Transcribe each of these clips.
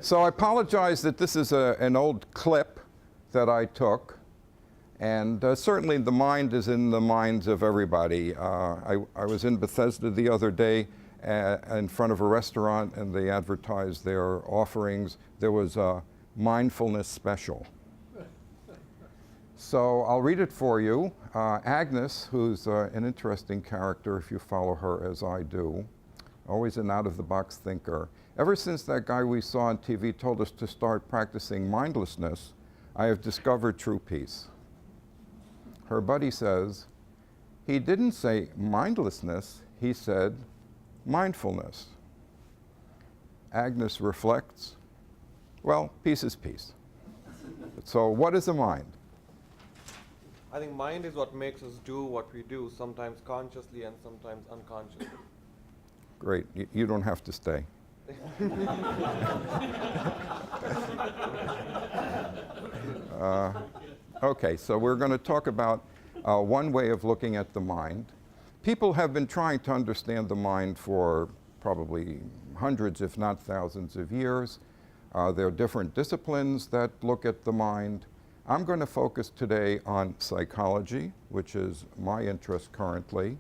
So I apologize that this is an old clip that I took, and certainly the mind is in the minds of everybody. I was in Bethesda the other day in front of a restaurant, and they advertised their offerings. There was a mindfulness special. So I'll read it for you. Agnes, who's an interesting character if you follow her as I do, always an out-of-the-box thinker. Ever since that guy we saw on TV told us to start practicing mindlessness, I have discovered true peace. Her buddy says, he didn't say mindlessness, he said mindfulness. Agnes reflects, well, peace is peace. So what is a mind? I think mind is what makes us do what we do, sometimes consciously and sometimes unconsciously. Great, you don't have to stay. Okay, so we're going to talk about one way of looking at the mind. People have been trying to understand the mind for probably hundreds, if not thousands of years. There are different disciplines that look at the mind. I'm going to focus today on psychology, which is my interest currently.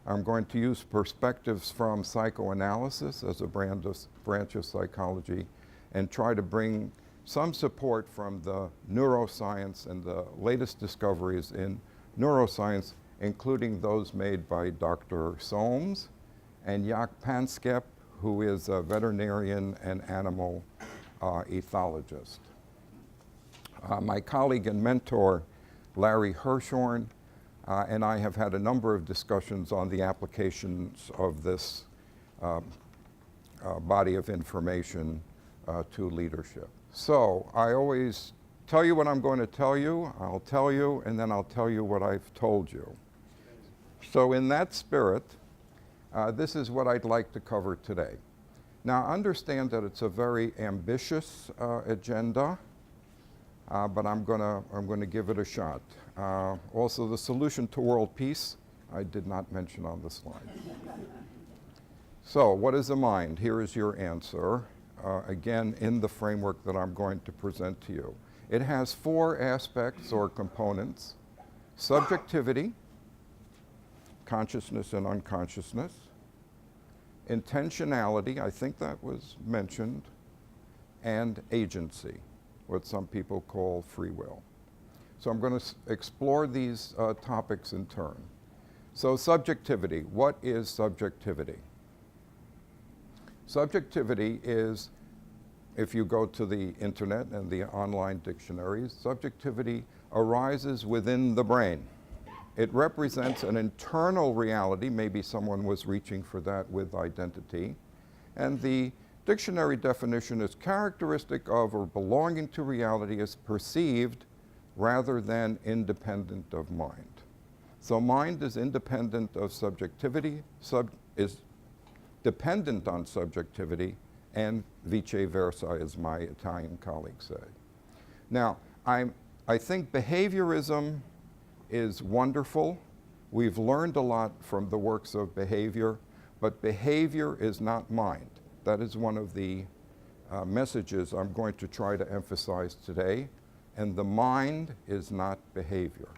I'm going to use perspectives from psychoanalysis as a branch of psychology and try to bring some support from the neuroscience and the latest discoveries in neuroscience, including those made by Dr. Solms and Jaak Panskep, who is a veterinarian and animal ethologist. My colleague and mentor, Larry Hirschhorn, and I have had a number of discussions on the applications of this body of information to leadership. So I always tell you what I'm going to tell you, I'll tell you, and then I'll tell you what I've told you. So in that spirit, this is what I'd like to cover today. Now understand that it's a very ambitious agenda, but I'm going to give it a shot. Also, the solution to world peace, I did not mention on the slide. So, what is the mind? Here is your answer, again, in the framework that I'm going to present to you. It has four aspects or components: subjectivity, consciousness and unconsciousness, intentionality, I think that was mentioned, and agency, what some people call free will. So I'm going to explore these topics in turn. So subjectivity, what is subjectivity? Subjectivity is, if you go to the internet and the online dictionaries, subjectivity arises within the brain. It represents an internal reality, maybe someone was reaching for that with identity, and the dictionary definition is characteristic of or belonging to reality as perceived rather than independent of mind. So mind is independent of subjectivity, is dependent on subjectivity, and vice versa, as my Italian colleague said. Now, I think behaviorism is wonderful. We've learned a lot from the works of behavior, but behavior is not mind. That is one of the messages I'm going to try to emphasize today. And the mind is not behavior.